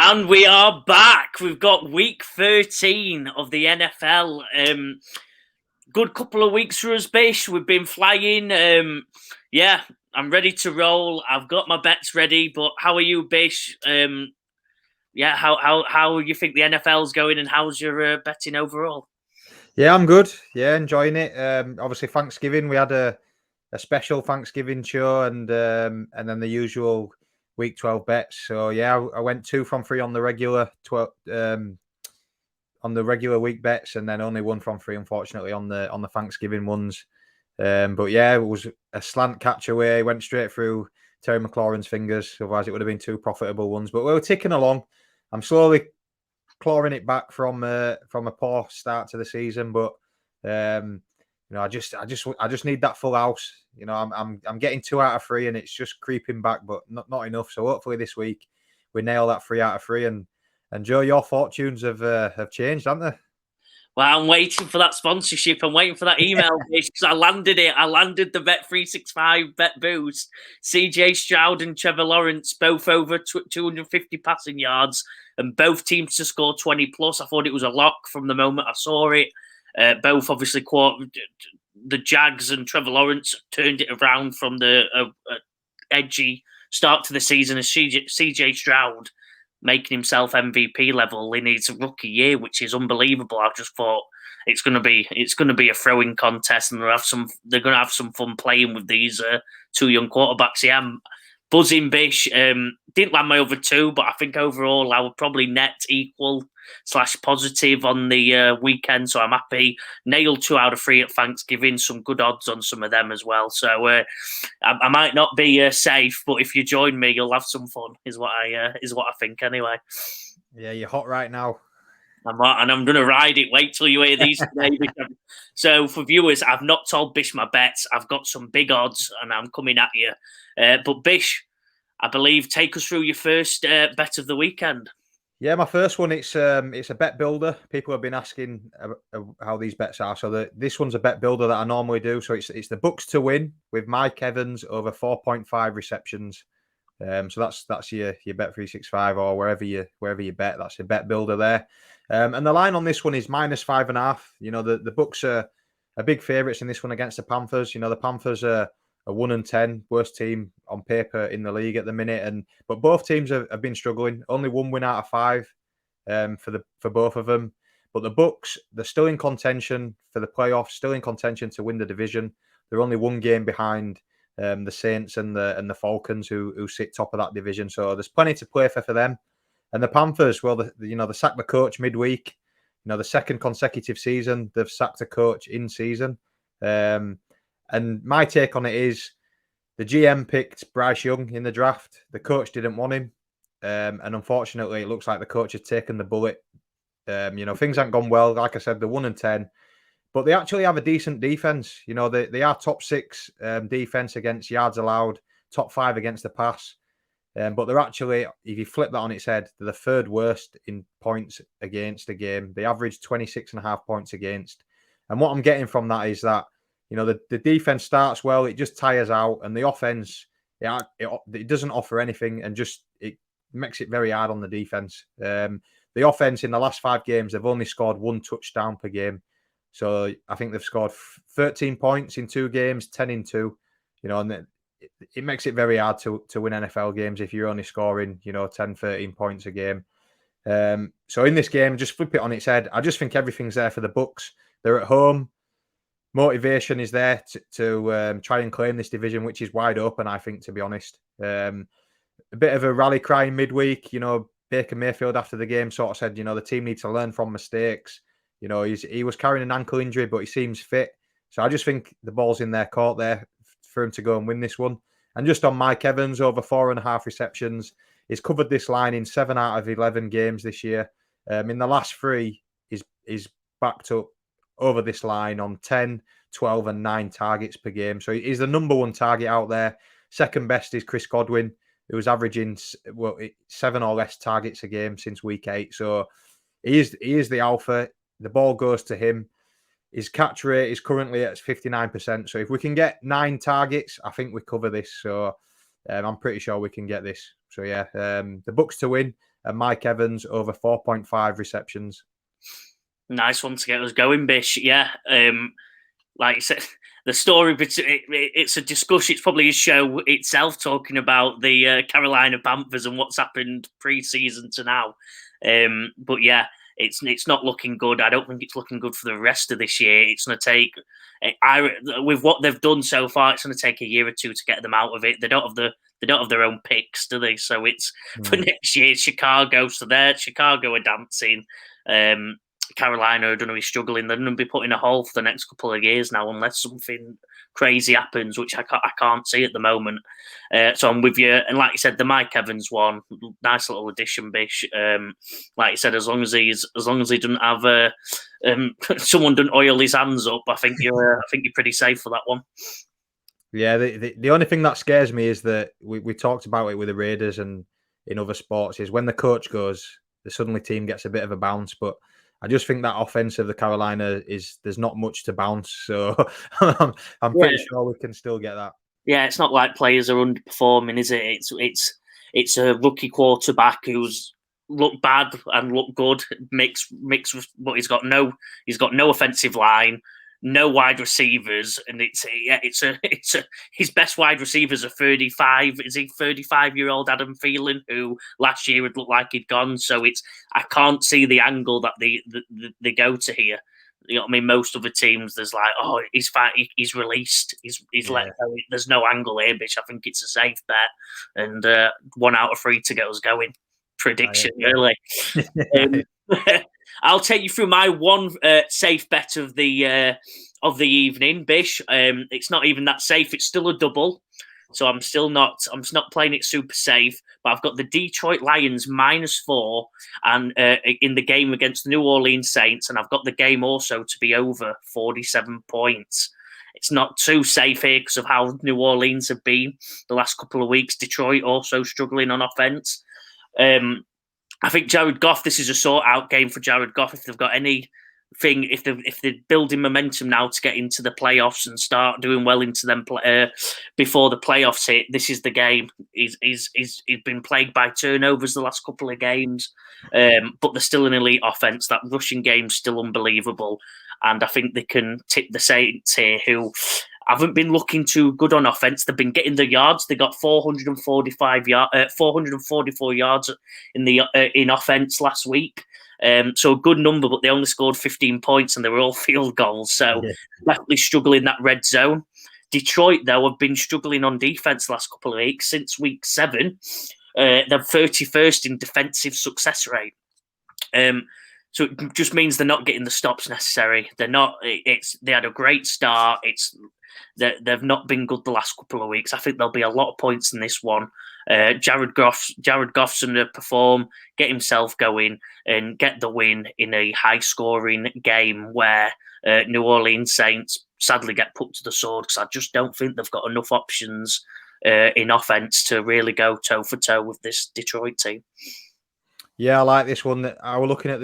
And we are back. We've got week 13 of the NFL. Good couple of weeks for us, Bish. We've been flying. Yeah, I'm ready to roll. I've got my bets ready. But how are you, Bish? Yeah, how you think the NFL's going, and how's your betting overall? Yeah, I'm good. Yeah, enjoying it. Obviously, Thanksgiving, we had a special Thanksgiving show, and then the usual week 12 bets. So yeah, I went 2 from 3 on the regular 12 on the regular week bets, and then only 1 from 3, unfortunately, on the Thanksgiving ones. But yeah, it was a slant catch away. Went straight through Terry McLaurin's fingers. Otherwise, it would have been 2 profitable ones. But we were ticking along. I'm slowly clawing it back from a poor start to the season, but I just need that full house. I'm getting 2 out of 3, and it's just creeping back, but not enough. So hopefully this week we nail that 3 out of 3. And Joe, your fortunes have changed, haven't they? Well, I'm waiting for that sponsorship. I'm waiting for that email because I landed it. I landed the Bet365 bet boost. CJ Stroud and Trevor Lawrence both over 250 passing yards, and both teams to score 20 plus. I thought it was a lock from the moment I saw it. Both obviously the Jags and Trevor Lawrence turned it around from the edgy start to the season as CJ Stroud making himself MVP level in his rookie year, which is unbelievable. I just thought it's going to be a throwing contest, and they're going to have some fun playing with these 2 young quarterbacks. Yeah, I'm buzzing, Bish. Didn't land my over 2, but I think overall I would probably net equal / positive on the weekend. So I'm happy. Nailed 2 out of 3 at Thanksgiving. Some good odds on some of them as well. So I might not be safe, but if you join me, you'll have some fun. Is what I think anyway. Yeah, you're hot right now. I'm going to ride it. Wait till you hear these today. So for viewers, I've not told Bish my bets. I've got some big odds, and I'm coming at you. But Bish, I believe, take us through your first bet of the weekend. Yeah, my first one, it's a bet builder. People have been asking how these bets are. So this one's a bet builder that I normally do. So it's the Bucks to win with Mike Evans over 4.5 receptions. So that's your Bet365 or wherever you bet. That's your bet builder there. And the line on this one is -5.5. The Bucks are big favourites in this one against the Panthers. The Panthers are a 1-10 worst team on paper in the league at the minute, but both teams have been struggling. Only 1 win out of 5 for both of them. But the Bucks, they're still in contention for the playoffs, still in contention to win the division. They're only 1 game behind the Saints and the Falcons, who sit top of that division. So there's plenty to play for them. And the Panthers, well, they sacked the coach midweek. The second consecutive season they've sacked a coach in season. And my take on it is the GM picked Bryce Young in the draft. The coach didn't want him. And unfortunately, it looks like the coach has taken the bullet. Things haven't gone well. Like I said, they're 1-10. But they actually have a decent defense. They are top 6 defense against yards allowed, top 5 against the pass. But they're actually, if you flip that on its head, they're the 3rd worst in points against a game. They average 26.5 points against. And what I'm getting from that is that, the defense starts well, it just tires out, and the offense, it doesn't offer anything, and just it makes it very hard on the defense. The offense in the last 5 games, they've only scored 1 touchdown per game. So I think they've scored 13 points in 2 games, 10 in 2. And it makes it very hard to win NFL games if you're only scoring, 10, 13 points a game. So in this game, just flip it on its head. I just think everything's there for the Bucks. They're at home. Motivation is there to try and claim this division, which is wide open, I think, to be honest. A bit of a rally cry in midweek. Baker Mayfield after the game sort of said, the team needs to learn from mistakes. He was carrying an ankle injury, but he seems fit. So I just think the ball's in their court there for him to go and win this one. And just on Mike Evans, over 4.5 receptions. He's covered this line in 7 out of 11 games this year. In the last 3, he's backed up over this line on 10, 12 and 9 targets per game. So he's the number 1 target out there. Second best is Chris Godwin, who was averaging 7 or less targets a game since week 8. So he is the alpha. The ball goes to him. His catch rate is currently at 59%. So if we can get 9 targets, I think we cover this. So I'm pretty sure we can get this. So yeah, the Bucks to win. and Mike Evans over 4.5 receptions. Nice one to get us going, Bish. Yeah. Like you said, the story, it's a discussion. It's probably a show itself talking about the Carolina Panthers and what's happened pre-season to now. But yeah, it's not looking good. I don't think it's looking good for the rest of this year. It's going to take, with what they've done so far, it's going to take a year or two to get them out of it. They don't have their own picks, do they? So it's for next year, it's Chicago. So Chicago are dancing. Carolina are going to be struggling. They're going to be put in a hole for the next couple of years now, unless something crazy happens, which I can't see at the moment. So I'm with you. And like you said, the Mike Evans one, nice little addition, Bish. Like you said, as long as he doesn't have someone doesn't oil his hands up, I think you're pretty safe for that one. Yeah, the only thing that scares me is that we talked about it with the Raiders and in other sports is when the coach goes, the suddenly team gets a bit of a bounce, but I just think that offense of the Carolina there's not much to bounce, so I'm pretty sure we can still get that. Yeah, it's not like players are underperforming, is it? It's a rookie quarterback who's looked bad and looked good, mixed with, but he's got no offensive line, no wide receivers, and his best wide receivers are 35. Is he 35-year-old Adam Thielen, who last year would look like he'd gone? So I can't see the angle that they go to here. You know what I mean? Most other teams, there's like, oh, he's released, he's let go. There's no angle here, bitch. I think it's a safe bet, and 1 out of 3 to get us going. Prediction, really. I'll take you through my one safe bet of the evening, Bish. It's not even that safe. It's still a double. So I'm not playing it super safe, but I've got the Detroit Lions -4 and in the game against the New Orleans Saints, and I've got the game also to be over 47 points. It's not too safe here because of how New Orleans have been the last couple of weeks. Detroit also struggling on offense. I think Jared Goff, this is a sort-out game for Jared Goff if they've got anything, if they're building momentum now to get into the playoffs and start doing well into them before the playoffs hit. This is the game. He's been plagued by turnovers the last couple of games, but they're still an elite offense. That rushing game's still unbelievable, and I think they can tip the Saints here, who haven't been looking too good on offense. They've been getting the yards. They got 444 yards in offense last week. So a good number, but they only scored 15 points and they were all field goals. So definitely struggling that red zone. Detroit, though, have been struggling on defense the last couple of weeks. Since week 7, they're 31st in defensive success rate. So it just means they're not getting the stops necessary. They're not. They had a great start. They've not been good the last couple of weeks. I think there'll be a lot of points in this one. Jared Goff's going to perform, get himself going, and get the win in a high-scoring game where New Orleans Saints sadly get put to the sword, because I just don't think they've got enough options in offense to really go toe-for-toe with this Detroit team. Yeah, I like this one. I was looking at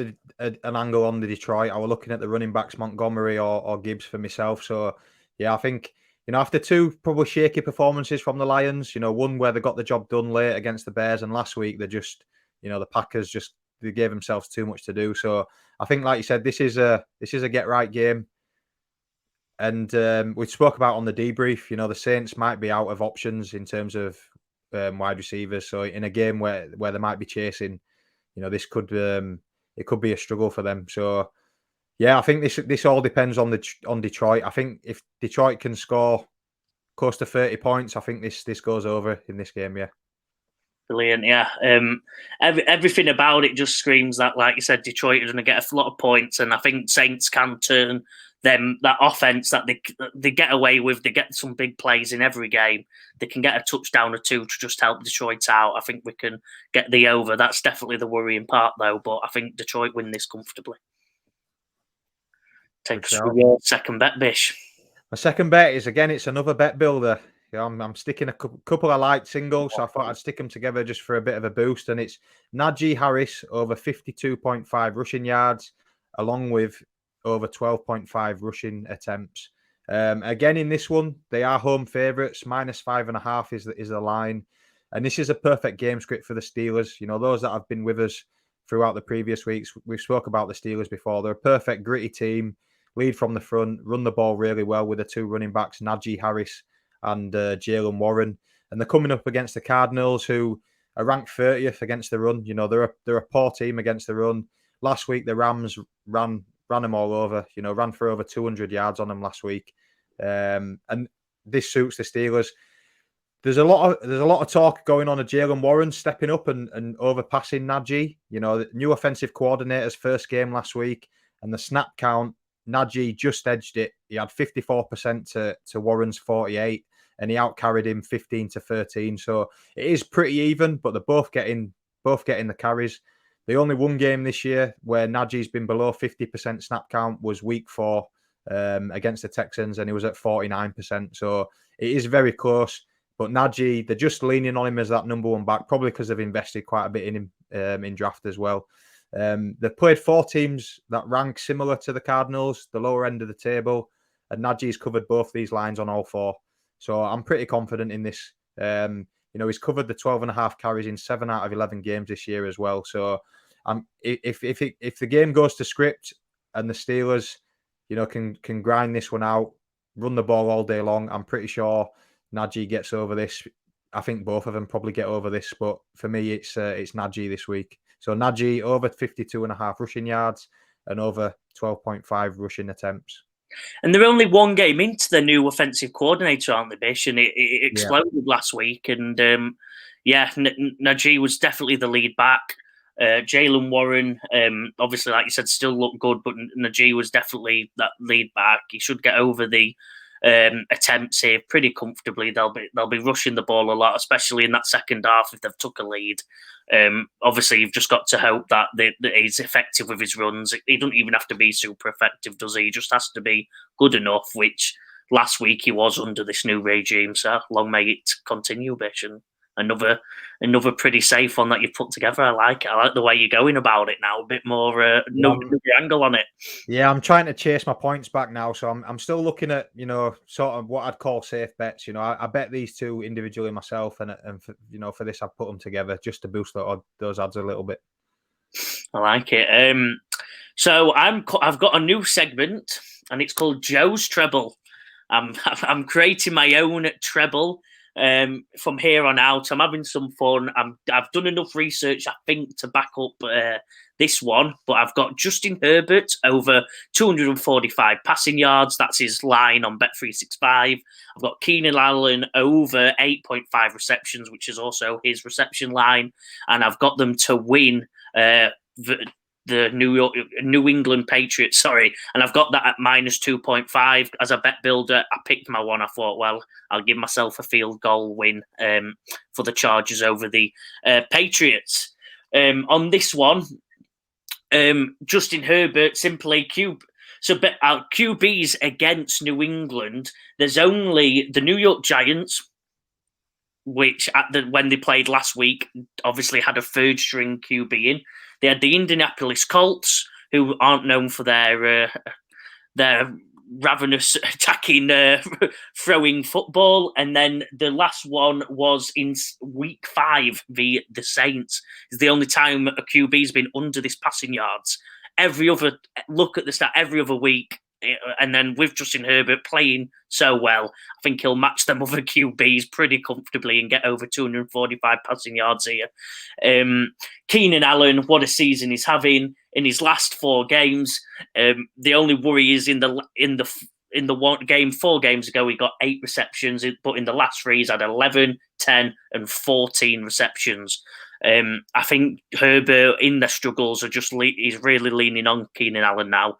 an angle on the Detroit. I was looking at the running backs, Montgomery or Gibbs for myself. So, yeah, I think, after 2 probably shaky performances from the Lions, one where they got the job done late against the Bears, and last week they just, the Packers they gave themselves too much to do. So I think, like you said, this is a get right game. And we spoke about on the debrief, the Saints might be out of options in terms of wide receivers. So in a game where they might be chasing, this could be a struggle for them. So yeah, I think this all depends on Detroit. I think if Detroit can score close to 30 points, I think this goes over in this game. Yeah, brilliant. Yeah, everything about it just screams that, like you said, Detroit are going to get a lot of points, and I think Saints can turn that offense that they get away with. They get some big plays in every game. They can get a touchdown or 2 to just help Detroit out. I think we can get the over. That's definitely the worrying part, though. But I think Detroit win this comfortably. Take us through your second bet, Bish. My second bet is, again, it's another bet builder. I'm sticking a couple of light singles, so I thought I'd stick them together just for a bit of a boost. And it's Najee Harris over 52.5 rushing yards, along with over 12.5 rushing attempts. Again, in this one, they are home favourites. -5.5 is the line. And this is a perfect game script for the Steelers. You know, those that have been with us throughout the previous weeks, we've spoke about the Steelers before. They're a perfect, gritty team, lead from the front, run the ball really well with the two running backs, Najee Harris and Jalen Warren. And they're coming up against the Cardinals, who are ranked 30th against the run. You know, they're a poor team against the run. Last week, the Rams ran them all over, you know, ran for over 200 yards on them last week. And this suits the Steelers. There's a lot of talk going on of Jalen Warren stepping up and overpassing Najee. You know, the new offensive coordinator's first game last week, and the snap count, Najee just edged it. He had 54% to Warren's 48, and he outcarried him 15-13. So it is pretty even, but they're both getting the carries. The only one game this year where Najee's been below 50% snap count was week 4 against the Texans, and he was at 49%. So it is very close. But Najee, they're just leaning on him as that number one back, probably because they've invested quite a bit in him in draft as well. They've played 4 teams that rank similar to the Cardinals, the lower end of the table, and Najee's covered both these lines on all 4. So I'm pretty confident in this. You know, he's covered the 12.5 carries in 7 out of 11 games this year as well. So if the game goes to script and the Steelers, you know, can grind this one out, run the ball all day long, I'm pretty sure Najee gets over this. I think both of them probably get over this, but for me, it's Najee this week. So Najee over 52.5 rushing yards and over 12.5 rushing attempts. And they're only one game into the new offensive coordinator, aren't they, Bish? And it exploded last week. And Najee was definitely the lead back. Jalen Warren, obviously, like you said, still looked good, but Najee was definitely that lead back. He should get over the attempts here pretty comfortably. They'll be rushing the ball a lot, especially in that second half if they've took a lead. Obviously, you've just got to hope that he's effective with his runs. He doesn't even have to be super effective, does he? He just has to be good enough, which last week he was under this new regime. So long may it continue, Bish. And another pretty safe one that you've put together. I like it. I like the way you're going about it now. A bit more no angle on it. Yeah, I'm trying to chase my points back now, so I'm still looking at, you know, sort of what I'd call safe bets. You know, I bet these two individually myself, and for, you know, for this I've put them together just to boost those odds a little bit. I like it. So I've got a new segment, and it's called Joe's Treble. I'm creating my own treble. From here on out, I'm having some fun. I've done enough research, I think, to back up this one. But I've got Justin Herbert over 245 passing yards. That's his line on Bet365. I've got Keenan Allen over 8.5 receptions, which is also his reception line. And I've got them to win the New England Patriots, sorry, and I've got that at -2.5 as a bet builder. I picked my one. I thought, well, I'll give myself a field goal win for the Chargers over the Patriots. On this one, Justin Herbert simply QBs against New England. There's only the New York Giants, which when they played last week, obviously had a third string QB in. They had the Indianapolis Colts, who aren't known for their ravenous attacking, throwing football. And then the last one was in week 5, the Saints. It's the only time a QB's been under this passing yards. Look at the stat every other week. And then with Justin Herbert playing so well, I think he'll match them other QBs pretty comfortably and get over 245 passing yards here. Keenan Allen, what a season he's having in his last 4 games. The only worry is in the one game 4 games ago, he got 8 receptions, but in the last 3, he's had 11, 10, and 14 receptions. I think Herbert in the struggles he's really leaning on Keenan Allen now.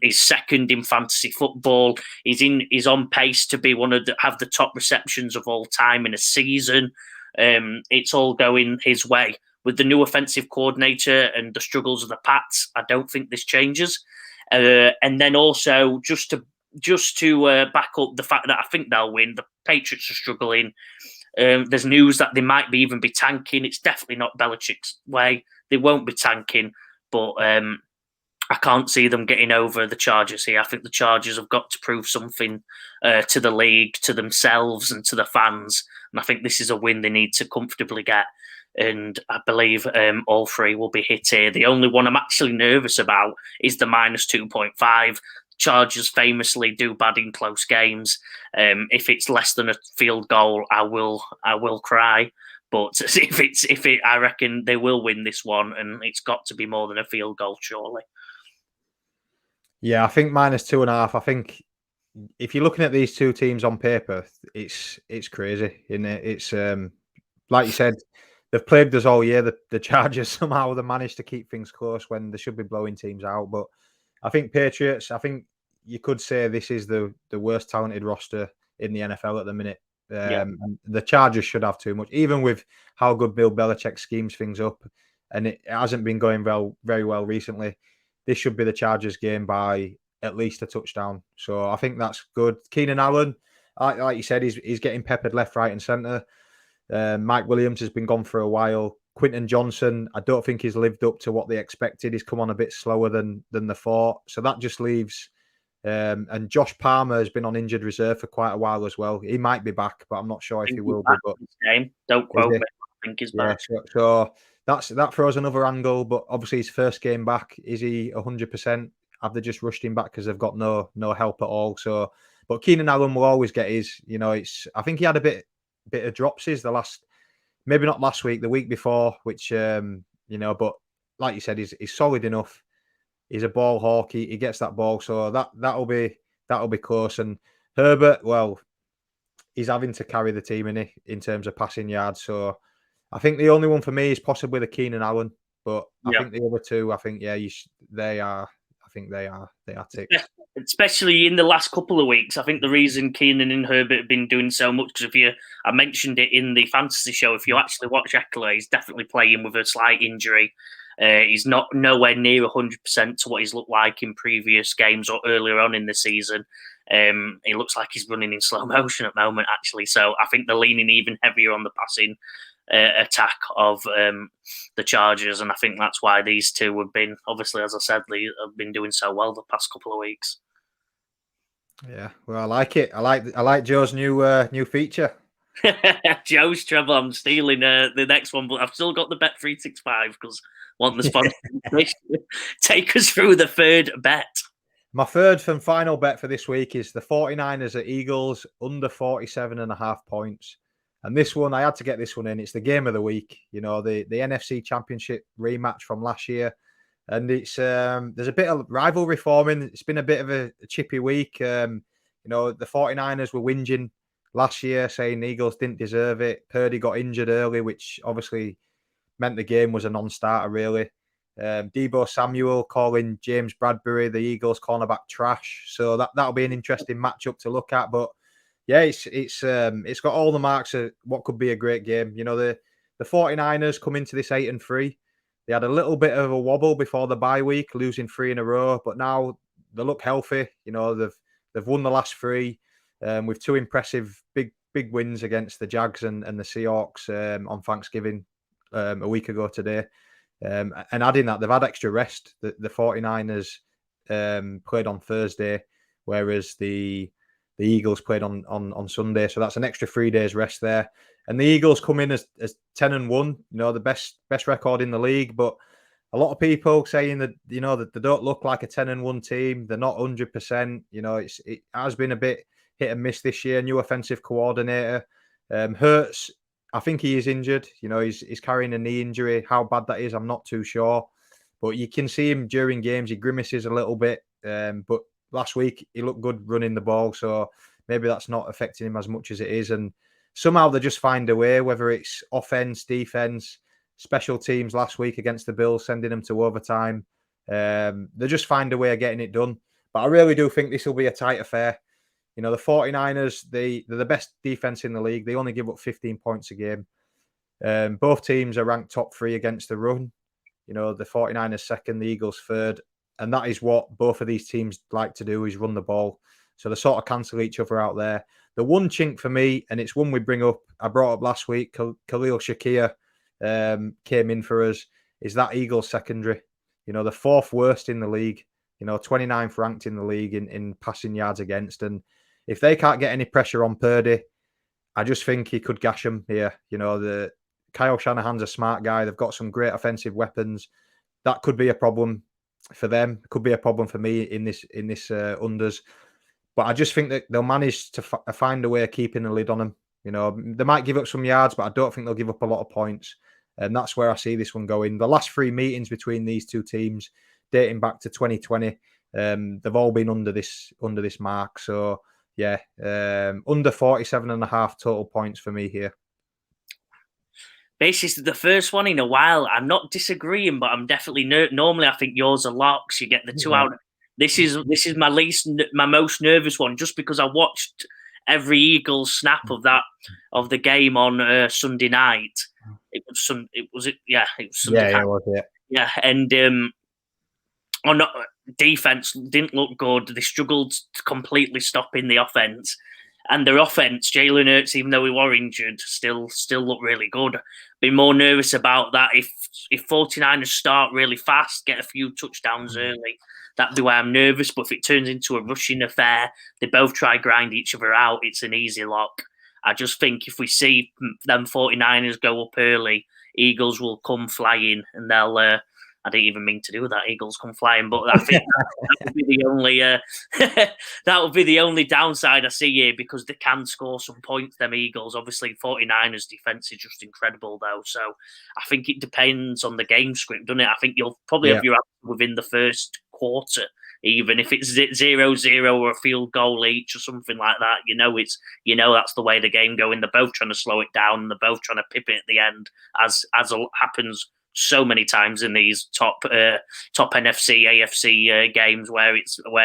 He's second in fantasy football. He's on pace to be have the top receptions of all time in a season. It's all going his way with the new offensive coordinator and the struggles of the Pats. I don't think this changes. And then also just to back up the fact that I think they'll win. The Patriots are struggling. There's news that they might even be tanking. It's definitely not Belichick's way. They won't be tanking, but I I can't see them getting over the Chargers here. I think the Chargers have got to prove something to the league, to themselves, and to the fans. And I think this is a win they need to comfortably get. And I believe all three will be hit here. The only one I'm actually nervous about is the minus 2.5. Chargers famously do bad in close games. If it's less than a field goal, I will cry. But I reckon they will win this one, and it's got to be more than a field goal, surely. Yeah, I think minus 2.5. I think if you're looking at these two teams on paper, it's crazy, isn't it? It's like you said, they've plagued us all year. The Chargers somehow they managed to keep things close when they should be blowing teams out. But I think Patriots, I think you could say this is the worst talented roster in the NFL at the minute. And the Chargers should have too much, even with how good Bill Belichick schemes things up, and it hasn't been going very well recently. This should be the Chargers game by at least a touchdown. So I think that's good. Keenan Allen, like you said, he's getting peppered left, right, and centre. Mike Williams has been gone for a while. Quinton Johnson, I don't think he's lived up to what they expected. He's come on a bit slower than they thought. So that just leaves. And Josh Palmer has been on injured reserve for quite a while as well. He might be back, but I'm not sure if he will be. But game. Don't quote me. I think he's back. So that throws another angle. But obviously, his first game back, is he 100%? Have they just rushed him back because they've got no help at all? So, but Keenan Allen will always get his. I think he had a bit of dropsies maybe not last week, the week before, which but like you said, he's solid enough. He's a ball hawk. He gets that ball, so that'll be close. And Herbert, well, he's having to carry the team in terms of passing yards. So I think the only one for me is possibly the Keenan Allen, but I think the other two, I think they are ticked. Especially in the last couple of weeks, I think the reason Keenan and Herbert have been doing so much, because I mentioned it in the fantasy show, if you actually watch Eckler, he's definitely playing with a slight injury. He's not nowhere near 100% to what he's looked like in previous games or earlier on in the season. He looks like he's running in slow motion at the moment, actually. So I think they're leaning even heavier on the passing attack of the Chargers, and I think that's why these two have been, obviously, as I said, they have been doing so well the past couple of weeks. Yeah, well, I like it. I like Joe's new feature. Joe's Treble. I'm stealing the next one, but I've still got the Bet 365 because I want the sponsor to take us through the third bet. My third and final bet for this week is the 49ers at Eagles under 47.5 points. And this one, I had to get this one in. It's the game of the week. The NFC Championship rematch from last year. And it's there's a bit of rivalry forming. It's been a bit of a chippy week. The 49ers were whinging last year, saying the Eagles didn't deserve it. Purdy got injured early, which obviously meant the game was a non-starter, really. Deebo Samuel calling James Bradbury, the Eagles cornerback, trash. So that'll be an interesting matchup to look at. But yeah, it's got all the marks of what could be a great game. The 49ers come into this 8-3. They had a little bit of a wobble before the bye week, losing 3 in a row, but now they look healthy. They've won the last 3 with 2 impressive big wins against the Jags and the Seahawks on Thanksgiving a week ago today. And adding that, they've had extra rest. The 49ers played on Thursday, whereas the Eagles played on Sunday. So that's an extra 3 days rest there. And the Eagles come in as 10-1, the best record in the league. But a lot of people saying that, that they don't look like a 10-1 team. They're not 100%. It has been a bit hit and miss this year. New offensive coordinator. Hurts, I think he is injured. He's carrying a knee injury. How bad that is, I'm not too sure. But you can see him during games. He grimaces a little bit. But last week, he looked good running the ball. So maybe that's not affecting him as much as it is. And somehow they just find a way, whether it's offense, defense, special teams last week against the Bills, sending them to overtime. They just find a way of getting it done. But I really do think this will be a tight affair. The 49ers, they're the best defense in the league. They only give up 15 points a game. Both teams are ranked top 3 against the run. The 49ers second, the Eagles third. And that is what both of these teams like to do, is run the ball. So they sort of cancel each other out there. The one chink for me, and it's one I brought up last week, Khalil Shakir came in for us, is that Eagles secondary. the fourth worst in the league. 29th ranked in the league in passing yards against. And if they can't get any pressure on Purdy, I just think he could gash them here. The Kyle Shanahan's a smart guy. They've got some great offensive weapons. That could be a problem for them. It could be a problem for me in this unders. But I just think that they'll manage to find a way of keeping the lid on them. They might give up some yards, but I don't think they'll give up a lot of points. And that's where I see this one going. The last 3 meetings between these two teams, dating back to 2020, they've all been under this mark. So yeah, under 47.5 total points for me here. This is the first one in a while. I'm not disagreeing, but I'm definitely normally I think yours are locks. You get the two out. This is my most nervous one, just because I watched every Eagles snap of the game on Sunday night. It was Sunday. Yeah, it was. Yeah, and on defense didn't look good. They struggled to completely stop in the offense. And their offense, Jalen Hurts, even though he was injured, still looked really good. Be more nervous about that if 49ers start really fast, get a few touchdowns early. That'd be why I'm nervous. But if it turns into a rushing affair, they both try grind each other out, it's an easy lock. I just think if we see them 49ers go up early, Eagles will come flying and they'll... I didn't even mean to do that. Eagles come flying, but I think that would be the only that would be the only downside I see here, because they can score some points. Them Eagles, obviously, 49ers defense is just incredible though. So I think it depends on the game script, doesn't it? I think you'll probably have your answer within the first quarter, even if it's 0-0 or a field goal each or something like that. That's the way the game going. They're both trying to slow it down, and they're both trying to pip it at the end, as happens so many times in these top NFC, AFC games where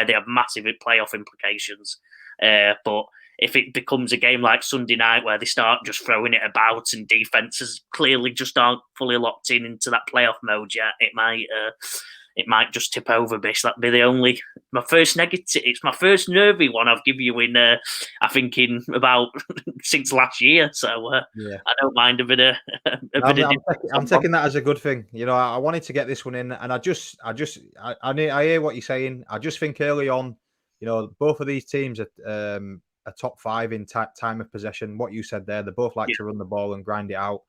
they have massive playoff implications. But if it becomes a game like Sunday night where they start just throwing it about and defenses clearly just aren't fully locked into that playoff mode yet, it might just tip over, Bish. That'd be my first negative. It's my first nervy one I've given you in, I think, in about since last year. So I don't mind a bit of. I'm taking that as a good thing. I wanted to get this one in, and I hear what you're saying. I just think early on, both of these teams are top 5 in time of possession. What you said there, they both like to run the ball and grind it out.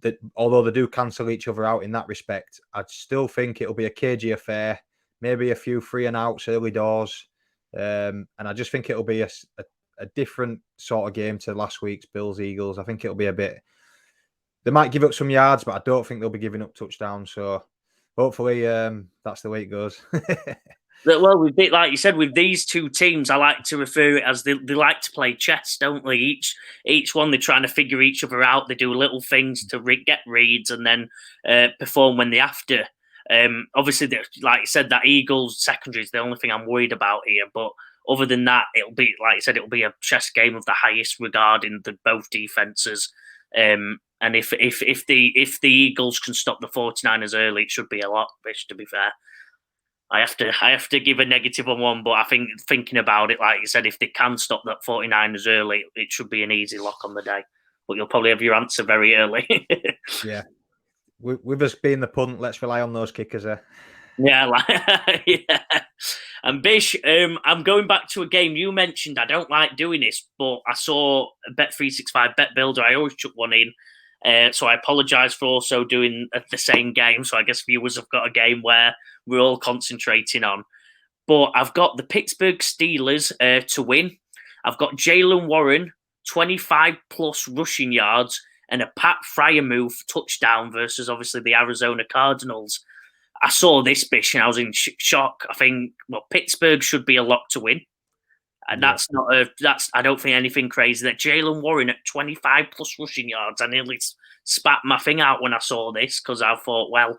That although they do cancel each other out in that respect, I still think it'll be a cagey affair, maybe a few 3-and-outs early doors, and I just think it'll be a different sort of game to last week's Bills-Eagles. I think it'll be a bit... They might give up some yards, but I don't think they'll be giving up touchdowns, so hopefully that's the way it goes. Well, like you said, with these two teams, I like to refer it as they like to play chess, don't they? Each one, they're trying to figure each other out. They do little things to get reads and then perform when they have to. Obviously, like you said, that Eagles secondary is the only thing I'm worried about here. But other than that, it'll be, like you said, it'll be a chess game of the highest regard in both defenses. And if the Eagles can stop the 49ers early, it should be a lot, Bish, to be fair. I have to give a negative on one, but I think thinking about it, like you said, if they can stop that 49ers early, it should be an easy lock on the day. But you'll probably have your answer very early. Yeah. With us being the punt, let's rely on those kickers there. Yeah, yeah. And Bish, I'm going back to a game you mentioned. I don't like doing this, but I saw a Bet365 Bet Builder. I always chuck one in. So I apologise for also doing the same game. So I guess viewers have got a game where we're all concentrating on. But I've got the Pittsburgh Steelers to win. I've got Jalen Warren, 25-plus rushing yards, and a Pat Freiermuth touchdown versus, obviously, the Arizona Cardinals. I saw this, Bish, and I was in shock. I think, Pittsburgh should be a lock to win. And that's I don't think anything crazy. That Jalen Warren at 25-plus rushing yards, I nearly spat my thing out when I saw this, because I thought, well,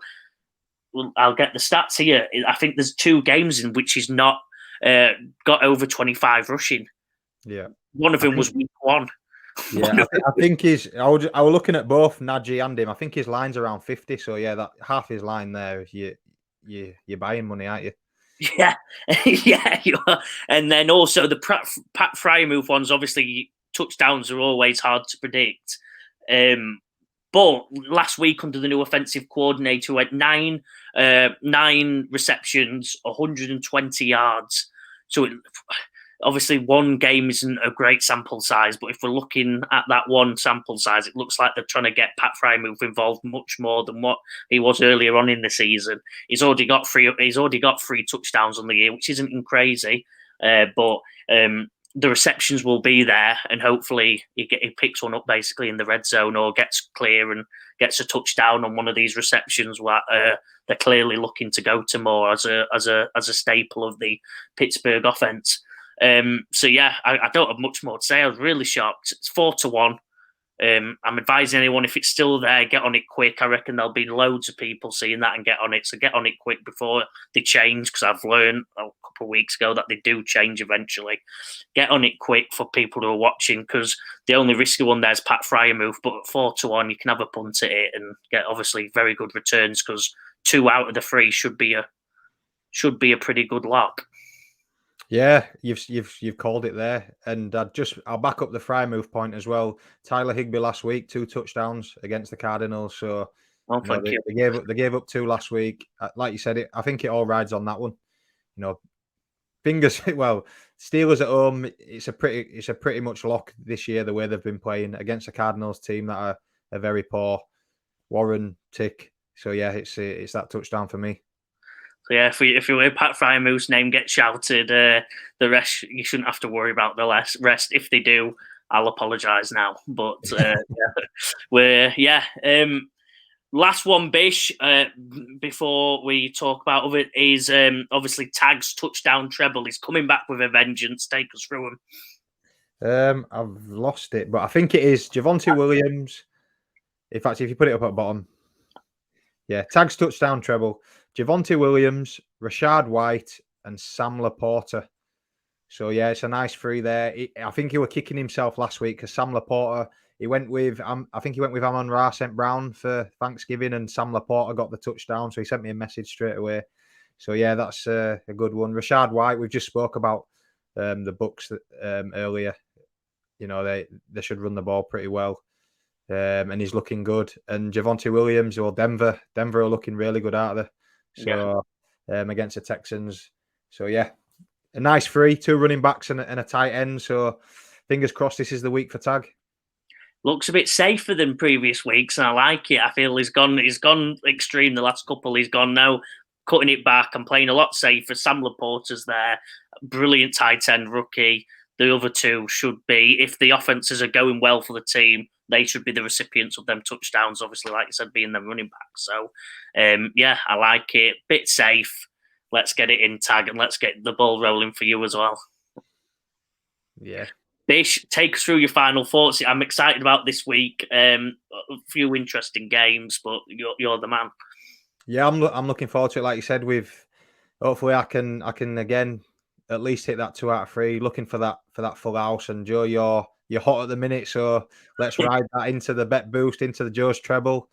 I'll get the stats here. I think there's 2 games in which he's not got over 25 rushing. Yeah. One of them was week 1. Yeah, I think I was looking at both Najee and him. I think his line's around 50. So yeah, that half his line there, you're buying money, aren't you? Yeah, yeah, you are. And then also the Pat Freiermuth ones. Obviously, touchdowns are always hard to predict. But last week under the new offensive coordinator, went nine receptions, 120 yards. So obviously one game isn't a great sample size, but if we're looking at that one sample size, it looks like they're trying to get Pat Frymouth involved much more than what he was earlier on in the season. He's already got three touchdowns on the year, which isn't crazy, but the receptions will be there, and hopefully he picks one up basically in the red zone or gets clear and gets a touchdown on one of these receptions where they're clearly looking to go to more as a staple of the Pittsburgh offense. So yeah, I don't have much more to say. I was really shocked. It's 4-1. I'm advising anyone, if it's still there, get on it quick. I reckon there'll be loads of people seeing that and get on it. So get on it quick before they change, because I've learned a couple of weeks ago that they do change eventually. Get on it quick for people who are watching, because the only risky one there is Pat Frymouth. But at 4-1, you can have a punt at it and get obviously very good returns, because 2 out of the 3 should be a pretty good lock. Yeah, you've called it there, and I'll back up the Frymouth point as well. Tyler Higbee last week, 2 touchdowns against the Cardinals. So thank you. They gave up 2 last week. Like you said, I think it all rides on that one. Well, Steelers at home. It's a pretty much lock this year, the way they've been playing against the Cardinals team that are very poor. Warren tick. So yeah, it's that touchdown for me. So yeah, if you hear Pat Frymouth's name get shouted, the rest you shouldn't have to worry about the rest. If they do, I'll apologise now. But last one, Bish. Before we talk about it, is obviously Tag's touchdown treble. He's coming back with a vengeance. Take us through him. I've lost it, but I think it is Javonte Williams. In fact, if you put it up at the bottom, yeah, Tag's touchdown treble. Javonte Williams, Rashad White, and Sam Laporta. So yeah, it's a nice 3 there. I think he was kicking himself last week because Sam Laporta, he went with Amon-Ra St. Brown for Thanksgiving, and Sam Laporta got the touchdown. So he sent me a message straight away. So yeah, that's a good one. Rashad White, we've just spoke about the Bucs earlier. They should run the ball pretty well. And he's looking good. And Javonte Williams, or Denver are looking really good out there. So against the Texans. So yeah, a nice 3, 2 running backs and a tight end. So fingers crossed this is the week for Tag. Looks a bit safer than previous weeks, and I like it. I feel he's gone extreme the last couple. He's gone now, cutting it back and playing a lot safer. Sam Laporta's there, brilliant tight end rookie. The other 2 should be, if the offenses are going well for the team, they should be the recipients of them touchdowns, obviously, like you said, being the running back. So, I like it. Bit safe. Let's get it in, Tag, and let's get the ball rolling for you as well. Yeah. Bish, take us through your final thoughts. I'm excited about this week. A few interesting games, but you're the man. Yeah, I'm looking forward to it. Like you said, hopefully I can again at least hit that 2 out of 3. Looking for that full house. And Joe, you're hot at the minute, so let's ride that into the bet boost, into the Joe's treble.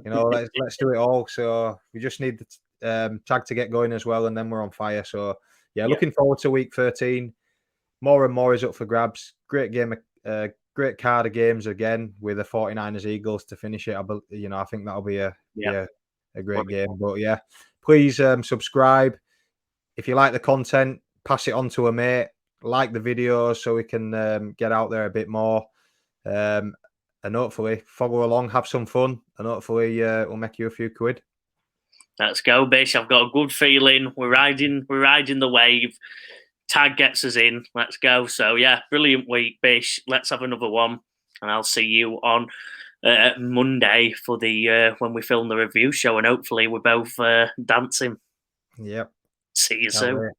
Let's do it all. So we just need the Tag to get going as well, and then we're on fire. So yeah, looking forward to week 13. More and more is up for grabs. Great game, great card of games again with the 49ers Eagles to finish it. I think that'll be a great game. But yeah, please subscribe if you like the content. Pass it on to a mate. Like the videos so we can get out there a bit more, and hopefully follow along, have some fun, and hopefully we'll make you a few quid. Let's go, Bish. I've got a good feeling. We're riding the wave. Tag gets us in. Let's go. So yeah, brilliant week, Bish. Let's have another one, and I'll see you on Monday for the when we film the review show, and hopefully we're both dancing. Yep. See you soon.